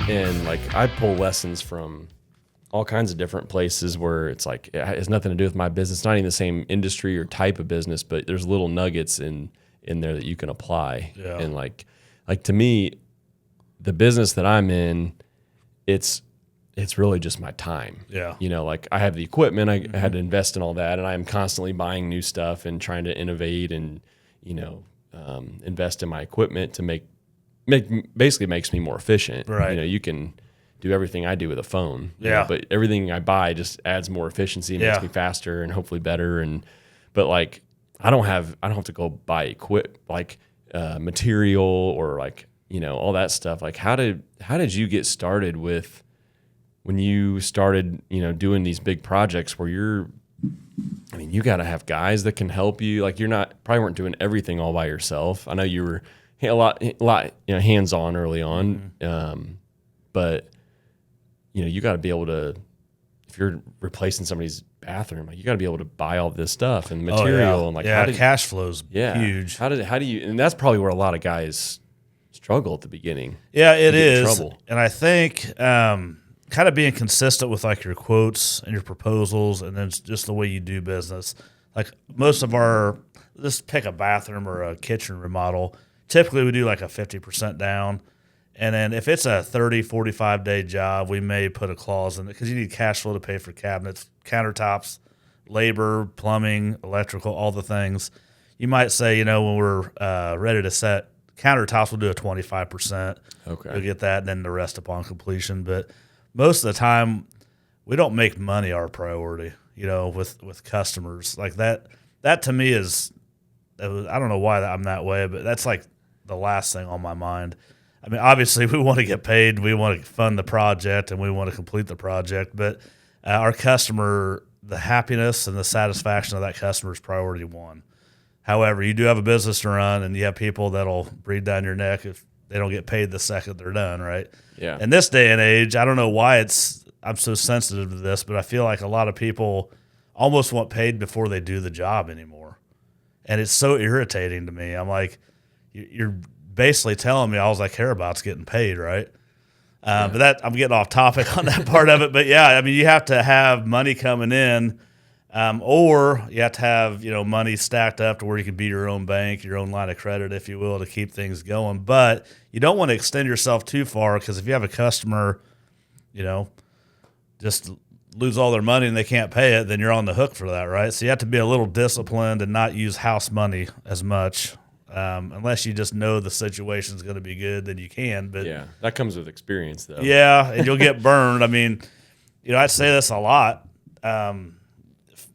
And like I pull lessons from all kinds of different places where it's like it has nothing to do with my business. It's not even the same industry or type of business, but there's little nuggets in there that you can apply. Yeah. And like to me, the business that I'm in, it's really just my time. Yeah. You know, like I have the equipment, I had to invest in all that, and I am constantly buying new stuff and trying to innovate and, you know, invest in my equipment to make basically makes me more efficient. Right. You know, you can do everything I do with a phone. You Yeah. know, but everything I buy just adds more efficiency, makes me faster and hopefully better. But like I don't have to go buy material or like, you know, all that stuff. Like how did you get started with when you started, you know, doing these big projects where you got to have guys that can help you. Like probably weren't doing everything all by yourself. I know you were a lot, you know, hands-on early on. But you know, you got to be able to, if you're replacing somebody's bathroom, like you got to be able to buy all this stuff and material and like, cash flow's huge. How do you, and that's probably where a lot of guys struggle at the beginning. Yeah, it is. Trouble. And I think, kind of being consistent with like your quotes and your proposals and then just the way you do business. Like most of let's pick a bathroom or a kitchen remodel. Typically we do like a 50% down. And then if it's a 30, 45-day job, we may put a clause in it because you need cash flow to pay for cabinets, countertops, labor, plumbing, electrical, all the things. You might say, you know, when we're ready to set countertops, we'll do a 25%. Okay. We'll get that and then the rest upon completion. But most of the time, we don't make money our priority, you know, with customers. Like that to me is, I don't know why I'm that way, but that's like the last thing on my mind. I mean, obviously, we want to get paid, we want to fund the project, and we want to complete the project. But our customer, the happiness and the satisfaction of that customer is priority one. However, you do have a business to run, and you have people that'll breathe down your neck if they don't get paid the second they're done, right? Yeah. In this day and age, I don't know why I'm so sensitive to this, but I feel like a lot of people almost want paid before they do the job anymore. And it's so irritating to me. I'm like, you're basically telling me all I care about is getting paid, right? But that I'm getting off topic on that part of it. But yeah, I mean, you have to have money coming in, or you have to have, you know, money stacked up to where you can be your own bank, your own line of credit, if you will, to keep things going. But you don't want to extend yourself too far because if you have a customer, you know, just lose all their money and they can't pay it, then you're on the hook for that, right? So you have to be a little disciplined and not use house money as much. Unless you just know the situation's going to be good, then you can. But yeah, that comes with experience, though. Yeah, and you'll get burned. I mean, you know, I say this a lot.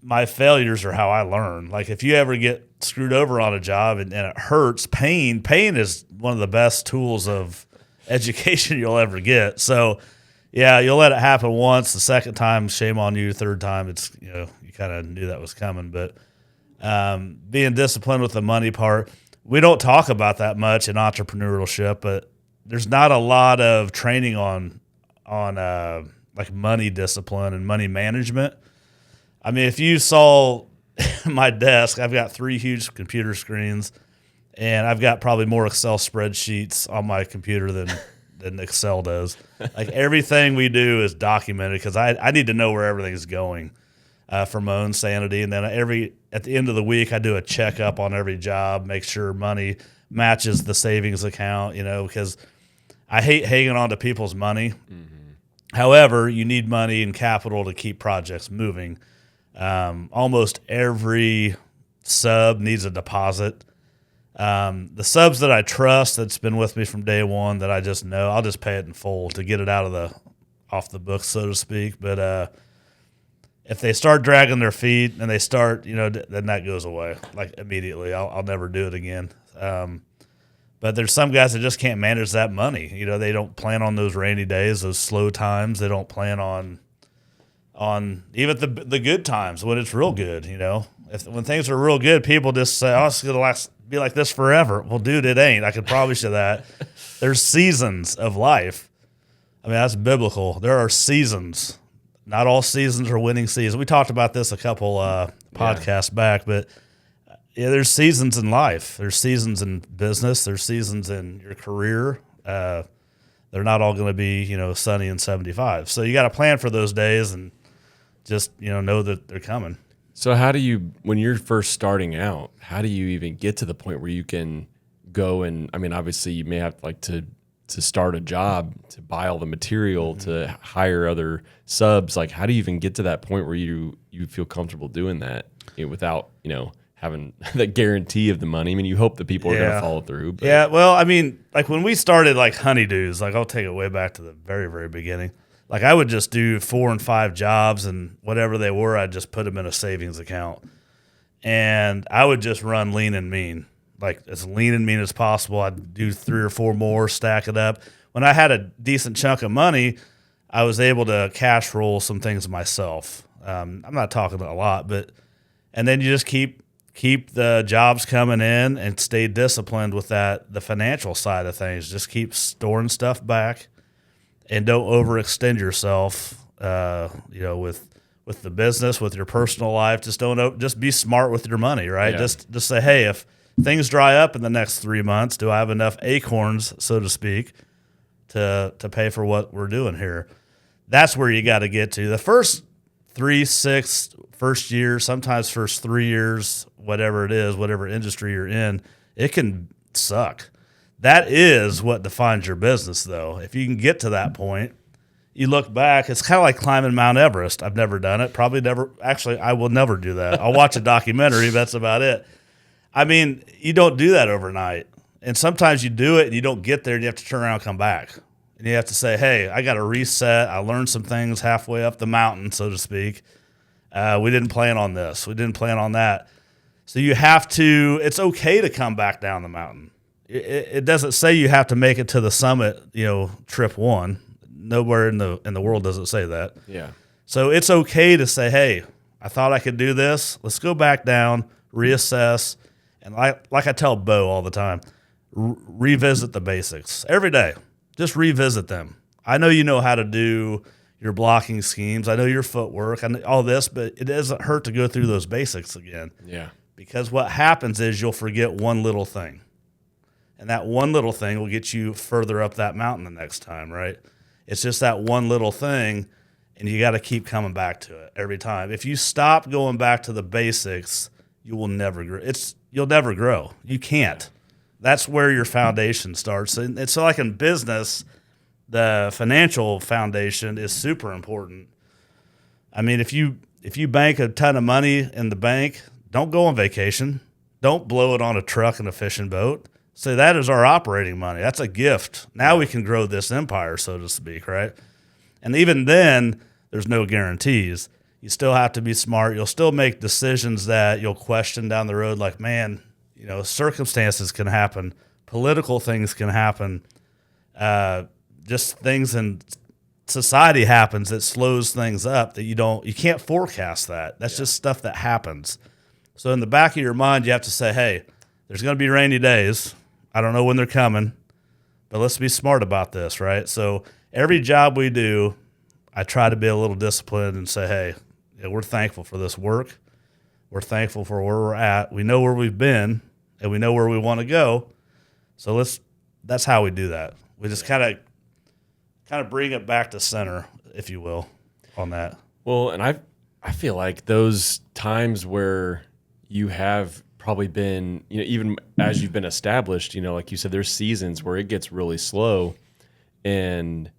My failures are how I learn. Like if you ever get screwed over on a job and it hurts, pain is one of the best tools of education you'll ever get. So, yeah, you'll let it happen once. The second time, shame on you. Third time, it's, you know, you kind of knew that was coming. But being disciplined with the money part. We don't talk about that much in entrepreneurship, but there's not a lot of training on like money discipline and money management. I mean, if you saw my desk, I've got 3 huge computer screens, and I've got probably more Excel spreadsheets on my computer than Excel does. Like everything we do is documented because I need to know where everything's going. For my own sanity. And then at the end of the week, I do a checkup on every job, make sure money matches the savings account, you know, because I hate hanging on to people's money. Mm-hmm. However, you need money and capital to keep projects moving. Almost every sub needs a deposit. The subs that I trust that's been with me from day one that I just know, I'll just pay it in full to get it off the books, so to speak. But, if they start dragging their feet and they start, you know, then that goes away like immediately. I'll never do it again. But there's some guys that just can't manage that money. You know, they don't plan on those rainy days, those slow times. They don't plan on even the good times when it's real good. You know, when things are real good, people just say, "Oh, it's gonna be like this forever." Well, dude, it ain't. I can promise you that. There's seasons of life. I mean, that's biblical. There are seasons. Not all seasons are winning seasons. We talked about this a couple podcasts back, but yeah, there's seasons in life. There's seasons in business. There's seasons in your career. they're not all going to be, sunny and 75. So you got to plan for those days and just, know that they're coming. So when you're first starting out, how do you even get to the point where you can go and, I mean, obviously you may have to start a job, to buy all the material, to hire other subs. Like, how do you even get to that point where you feel comfortable doing that without, having the guarantee of the money? I mean, you hope that people are going to follow through. But. Yeah. Well, I mean, like when we started like honeydews, like I'll take it way back to the very, very beginning. Like I would just do 4 and 5 jobs, and whatever they were, I'd just put them in a savings account. And I would just run lean and mean, like as lean and mean as possible. I'd do 3 or 4 more, stack it up. When I had a decent chunk of money, I was able to cash roll some things myself. I'm not talking a lot, and then you just keep the jobs coming in and stay disciplined with the financial side of things. Just keep storing stuff back and don't overextend yourself, with the business, with your personal life. Just be smart with your money, right? Yeah. Just say, hey, if things dry up in the next 3 months, do I have enough acorns, so to speak, to pay for what we're doing here? That's where you got to get to. The first 3, 6, first year, sometimes first 3 years, whatever it is, whatever industry you're in, it can suck. That is what defines your business, though. If you can get to that point, you look back, it's kind of like climbing Mount Everest. I've never done it. Probably never. Actually, I will never do that. I'll watch a documentary. That's about it. I mean, you don't do that overnight. And sometimes you do it and you don't get there and you have to turn around and come back. And you have to say, hey, I got to reset. I learned some things halfway up the mountain, so to speak. We didn't plan on this. We didn't plan on that. So you have to, it's okay to come back down the mountain. It doesn't say you have to make it to the summit, trip 1. Nowhere in the world does it say that. Yeah. So it's okay to say, hey, I thought I could do this. Let's go back down, reassess. And like I tell Bo all the time, revisit the basics every day. Just revisit them. I know you know how to do your blocking schemes. I know your footwork. I know all this, but it doesn't hurt to go through those basics again. Yeah. Because what happens is you'll forget one little thing. And that one little thing will get you further up that mountain the next time, right? It's just that one little thing, and you got to keep coming back to it every time. If you stop going back to the basics, you will never grow. You'll never grow. You can't. That's where your foundation starts. And it's like in business, the financial foundation is super important. I mean, if you bank a ton of money in the bank, don't go on vacation. Don't blow it on a truck and a fishing boat. Say that is our operating money. That's a gift. Now we can grow this empire, so to speak, right? And even then, there's no guarantees. You still have to be smart. You'll still make decisions that you'll question down the road, like, man, circumstances can happen. Political things can happen. Just things in society happens that slows things up that you can't forecast that. That's just stuff that happens. So in the back of your mind, you have to say, hey, there's going to be rainy days. I don't know when they're coming, but let's be smart about this, right? So every job we do, I try to be a little disciplined and say, hey, we're thankful for this work. We're thankful for where we're at. We know where we've been, and we know where we want to go. So that's how we do that. We just kind of bring it back to center, if you will, on that. Well, and I feel like those times where you have probably been, even as you've been established, like you said, there's seasons where it gets really slow. And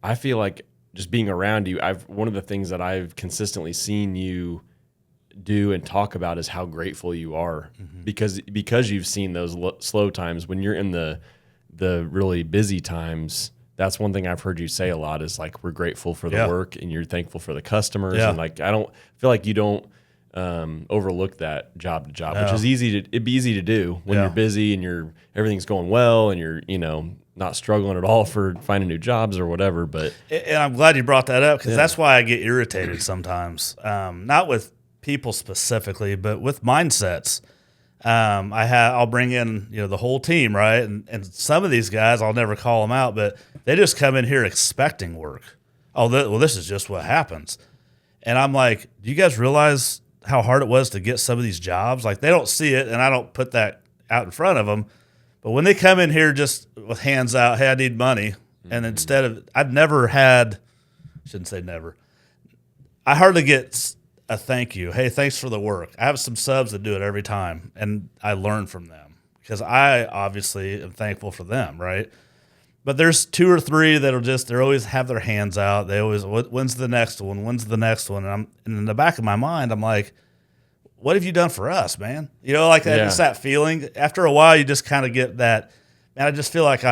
I feel like just being around you, one of the things that I've consistently seen you do and talk about is how grateful you are, because you've seen those slow times. When you're in the really busy times, that's one thing I've heard you say a lot is like, we're grateful for the work and you're thankful for the customers. And like, I don't feel like you don't overlook that job to job, which is it'd be easy to do when you're busy and everything's going well and you're, not struggling at all for finding new jobs or whatever. But and I'm glad you brought that up, because that's why I get irritated sometimes. Not with people specifically, but with mindsets. I'll bring in, the whole team, right? And some of these guys, I'll never call them out, but they just come in here expecting work. This is just what happens. And I'm like, do you guys realize how hard it was to get some of these jobs? Like, they don't see it, and I don't put that out in front of them. But when they come in here just with hands out, hey, I need money, And instead of, shouldn't say never. I hardly get a thank you. Hey, thanks for the work. I have some subs that do it every time, and I learn from them because I obviously am thankful for them, right? But there's 2 or 3 that'll they always have their hands out. They always, when's the next one? When's the next one? And in the back of my mind, I'm like, what have you done for us, man? You know, like just that feeling. After a while, you just kind of get that, man, I just feel like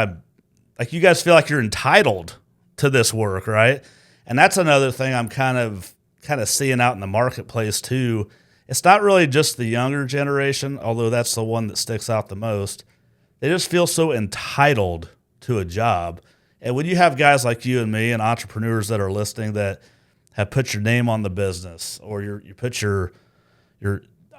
you guys feel like you're entitled to this work, right? And that's another thing I'm kind of seeing out in the marketplace too. It's not really just the younger generation, although that's the one that sticks out the most. They just feel so entitled to a job. And when you have guys like you and me and entrepreneurs that are listening that have put your name on the business, or you put your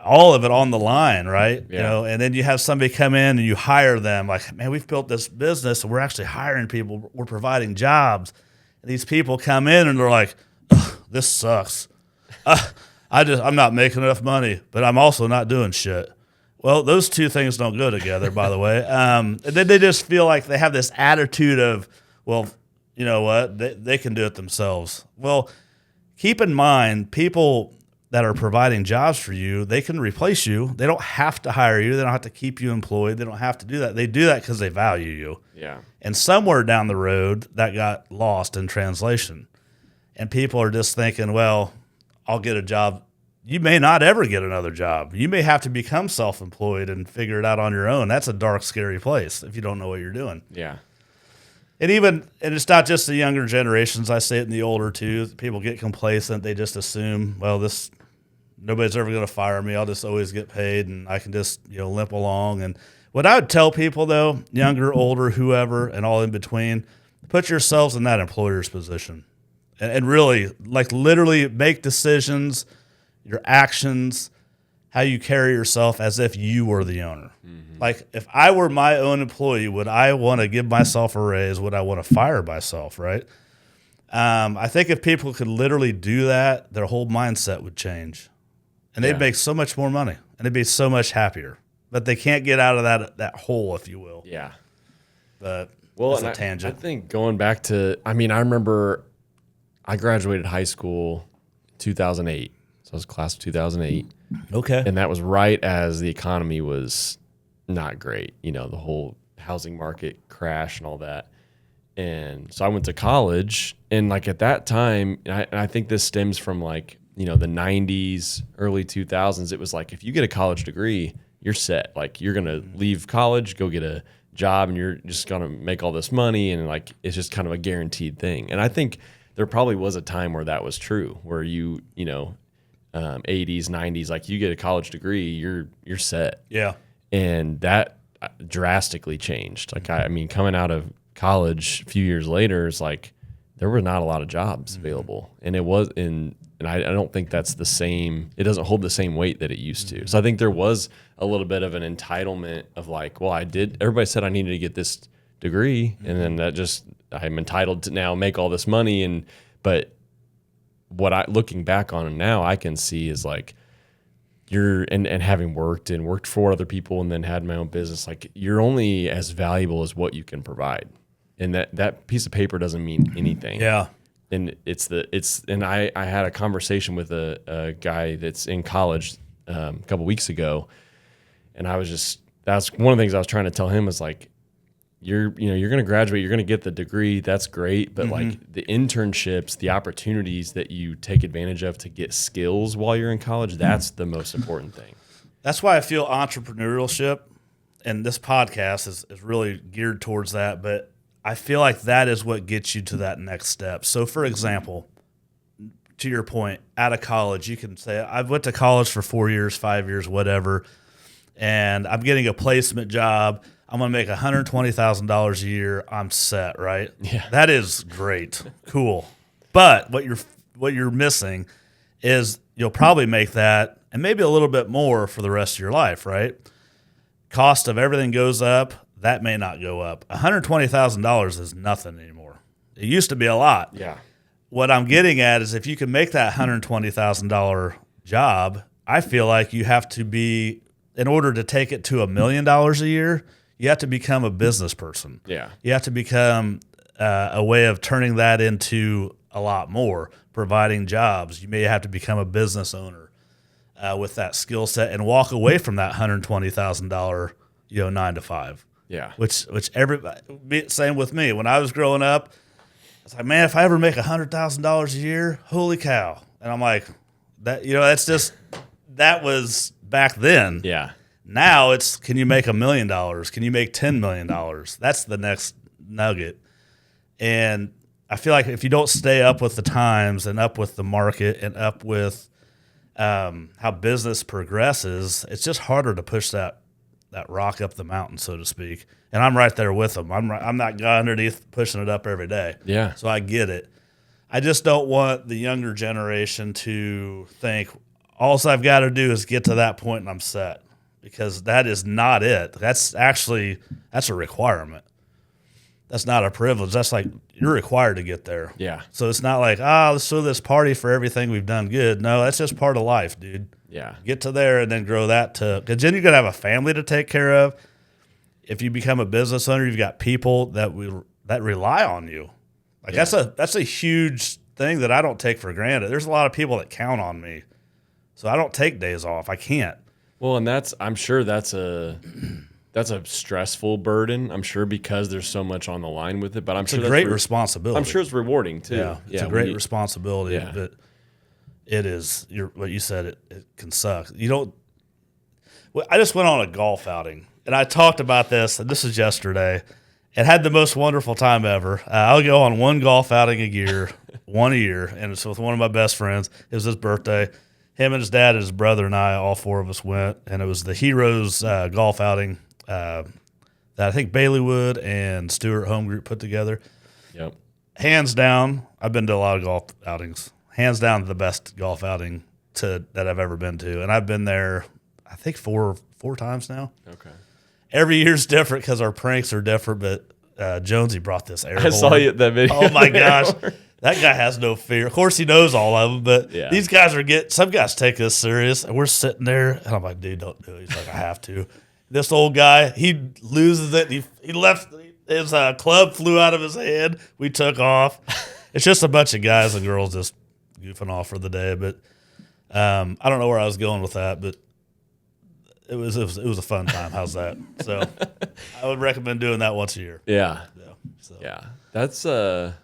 all of it on the line, right? Yeah. You know, and then you have somebody come in and you hire them like, man, we've built this business and we're actually hiring people. We're providing jobs. And these people come in and they're like, this sucks. I'm not making enough money, but I'm also not doing shit. Well, those two things don't go together, by the way. And then they just feel like they have this attitude of, well, you know what? They can do it themselves. Well, keep in mind, people that are providing jobs for you, they can replace you. They don't have to hire you. They don't have to keep you employed. They don't have to do that. They do that because they value you. Yeah. And somewhere down the road, that got lost in translation. And people are just thinking, well, I'll get a job. You may not ever get another job. You may have to become self-employed and figure it out on your own. That's a dark, scary place if you don't know what you're doing. Yeah. And it's not just the younger generations. I say it in the older too. People get complacent. They just assume, well, nobody's ever going to fire me. I'll just always get paid and I can just, limp along. And what I would tell people though, younger, older, whoever, and all in between, put yourselves in that employer's position and really, like, literally make decisions, your actions, how you carry yourself as if you were the owner. Mm-hmm. Like, if I were my own employee, would I want to give myself a raise? Would I want to fire myself, right? I think if people could literally do that, their whole mindset would change. And they'd make so much more money, and they'd be so much happier. But they can't get out of that hole, if you will. Yeah. But that's a tangent. I think going back to, I remember I graduated high school 2008. So I was class of 2008. Okay. And that was right as the economy was not great. The whole housing market crash and all that. And so I went to college, and like at that time, and I think this stems from like, the 90s, early 2000s, it was like, if you get a college degree, you're set. Like, you're going to leave college, go get a job, and you're just going to make all this money. And like, it's just kind of a guaranteed thing. And I think there probably was a time where that was true, where 80s, 90s, like, you get a college degree, you're set. Yeah. And that drastically changed. Like, coming out of college a few years later, it's like there were not a lot of jobs available. And it was and I don't think that's the same. It doesn't hold the same weight that it used to. So I think there was a little bit of an entitlement of like, well, everybody said I needed to get this degree, and then I'm entitled to now make all this money. But what looking back on it now, I can see is like, and having worked for other people and then had my own business, like, you're only as valuable as what you can provide. And that piece of paper doesn't mean anything. Yeah. And I had a conversation with a guy that's in college a couple weeks ago, and that's one of the things I was trying to tell him is like, you're going to graduate, you're going to get the degree, that's great, but like the internships, the opportunities that you take advantage of to get skills while you're in college, that's the most important thing. That's why I feel entrepreneurship, and this podcast is really geared towards that, but I feel like that is what gets you to that next step. So, for example, to your point, out of college, you can say, I went to college for 4 years, 5 years, whatever, and I'm getting a placement job. I'm going to make $120,000 a year. I'm set, right? Yeah. That is great. Cool. But what you're missing is you'll probably make that and maybe a little bit more for the rest of your life, right? Cost of everything goes up. That may not go up. $120,000 is nothing anymore. It used to be a lot. Yeah. What I'm getting at is if you can make that $120,000 job, I feel like you have to be, in order to take it to $1 million a year, you have to become a business person. Yeah. You have to become a way of turning that into a lot more, providing jobs. You may have to become a business owner with that skill set and walk away from that $120,000, 9 to 5. Yeah. Which everybody, same with me. When I was growing up, I was like, man, if I ever make $100,000 a year, holy cow. And I'm like, that was back then. Yeah. Now it's, can you make $1 million? Can you make $10 million? That's the next nugget. And I feel like if you don't stay up with the times and up with the market and up with how business progresses, it's just harder to push that rock up the mountain, so to speak. And I'm right there with them. I'm that guy underneath pushing it up every day. Yeah. So I get it. I just don't want the younger generation to think all I've got to do is get to that point and I'm set, because that is not it. That's a requirement. That's not a privilege. That's like, you're required to get there. Yeah. So it's not like, let's throw this party for everything we've done good. No, that's just part of life, dude. Yeah. Get to there and then grow that because then you're going to have a family to take care of. If you become a business owner, you've got people that rely on you. Like that's a huge thing that I don't take for granted. There's a lot of people that count on me. So I don't take days off. I can't. Well, and I'm sure that's a stressful burden. I'm sure, because there's so much on the line with it, but it's a great responsibility. I'm sure it's rewarding too. Yeah, it's a great responsibility. Yeah. But it is. What you said. It can suck. I just went on a golf outing, and I talked about this. And this is yesterday, and had the most wonderful time ever. I'll go on one golf outing a year, and it's with one of my best friends. It was his birthday. Him and his dad and his brother and I, all four of us went, and it was the Heroes golf outing that I think Baileywood and Stewart Home Group put together. Yep. Hands down, I've been to a lot of golf outings. Hands down, the best golf outing that I've ever been to, and I've been there, I think four times now. Okay. Every year's different because our pranks are different, but Jonesy brought this air horn. I saw you at that video. Oh my gosh. That guy has no fear. Of course, he knows all of them, but these guys some guys take this serious, and we're sitting there, and I'm like, dude, don't do it. He's like, I have to. This old guy, he loses it. He left, his club flew out of his hand. We took off. It's just a bunch of guys and girls just goofing off for the day, but I don't know where I was going with that, but it was a fun time. How's that? So I would recommend doing that once a year. Yeah. Yeah. That's I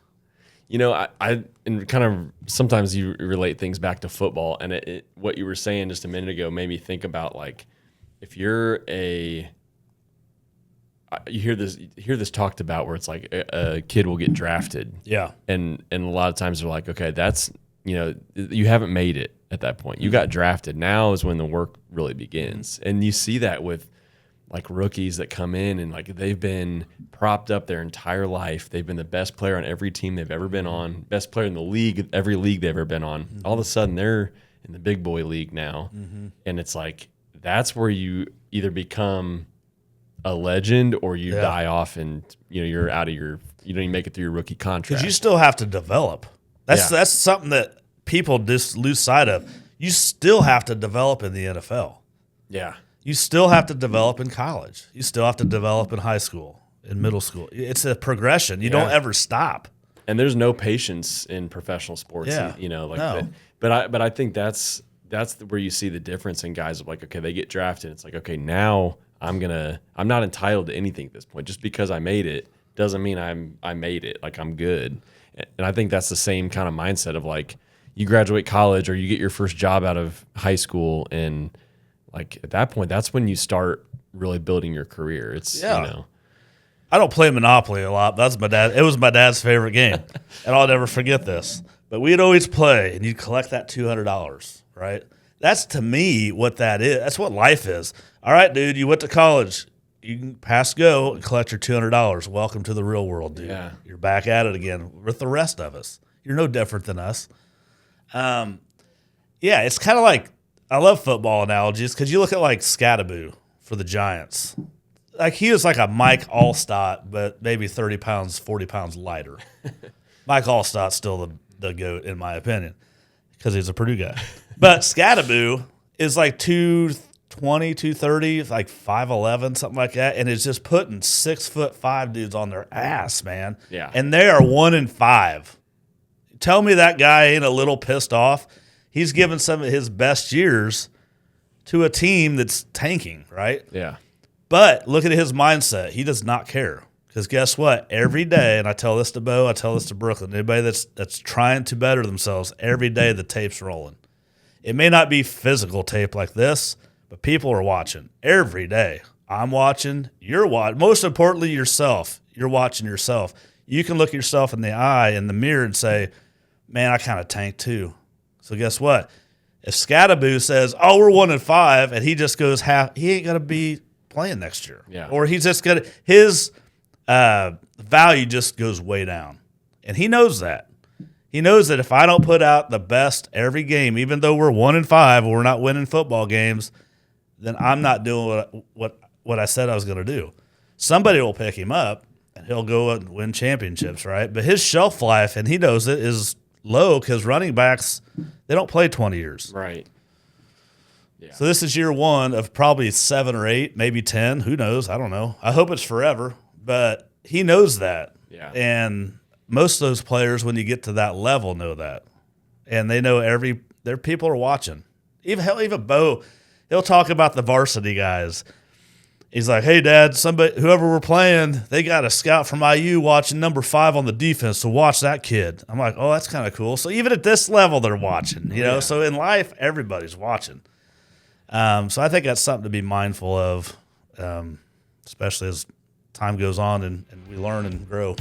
and kind of sometimes you relate things back to football, and what you were saying just a minute ago made me think about, like, if you're you hear this talked about where it's like a kid will get drafted. Yeah. And a lot of times they're like, okay, that's, you haven't made it at that point. You got drafted. Now is when the work really begins. And you see that with like rookies that come in and like they've been propped up their entire life. They've been the best player on every team they've ever been on, best player in the league, every league they've ever been on. Mm-hmm. All of a sudden they're in the big boy league now. Mm-hmm. And it's like, that's where you either become a legend or you die off and you're out of you don't even make it through your rookie contract. Because you still have to develop. That's something that people just lose sight of. You still have to develop in the NFL. Yeah. You still have to develop in college. You still have to develop in high school, in middle school. It's a progression. You don't ever stop. And there's no patience in professional sports. Yeah. That. But I think that's where you see the difference in guys of like, okay, they get drafted. It's like, okay, now I'm not entitled to anything at this point. Just because I made it doesn't mean I made it. Like, I'm good. And I think that's the same kind of mindset of like, you graduate college or you get your first job out of high school, and like at that point, that's when you start really building your career. It's I don't play Monopoly a lot. That's my dad. It was my dad's favorite game, and I'll never forget this. But we'd always play, and you'd collect that $200, right? That's to me what that is. That's what life is. All right, dude, you went to college. You can pass go and collect your $200. Welcome to the real world, dude. Yeah. You're back at it again with the rest of us. You're no different than us. It's kind of like, I love football analogies because you look at like Scattaboo for the Giants. Like, he was like a Mike Allstott, but maybe 30 pounds, 40 pounds lighter. Mike Allstott's still the GOAT in my opinion because he's a Purdue guy. But Scattaboo is like 220, 230, like 5'11", something like that, and is just putting 6'5" dudes on their ass, man. Yeah. And they are 1-5. Tell me that guy ain't a little pissed off. He's given some of his best years to a team that's tanking, right? Yeah. But look at his mindset. He does not care. Because guess what? Every day, and I tell this to Bo, I tell this to Brooklyn, anybody that's trying to better themselves, every day the tape's rolling. It may not be physical tape like this, but people are watching every day. I'm watching, you're watching. Most importantly, yourself. You're watching yourself. You can look yourself in the eye, in the mirror, and say, man, I kind of tanked too. So guess what? If Scadaboo says, oh, we're 1-5, and he just goes half, he ain't going to be playing next year. Yeah. Or he's just going to, his value just goes way down. And he knows that. He knows that if I don't put out the best every game, even though we're 1-5 and we're not winning football games, then I'm not doing what I said I was going to do. Somebody will pick him up, and he'll go and win championships, right? But his shelf life, and he knows it, is low because running backs, they don't play 20 years. Right. Yeah. So this is year one of probably 7 or 8, maybe 10. Who knows? I don't know. I hope it's forever. But he knows that. Yeah. And most of those players, when you get to that level, know that. And they know their people are watching. Even Bo, he'll talk about the varsity guys. He's like, hey, Dad, whoever we're playing, they got a scout from IU watching number 5 on the defense, so watch that kid. I'm like, oh, that's kind of cool. So even at this level, they're watching, you know. Yeah. So in life, everybody's watching. So I think that's something to be mindful of, especially as time goes on and we learn and grow.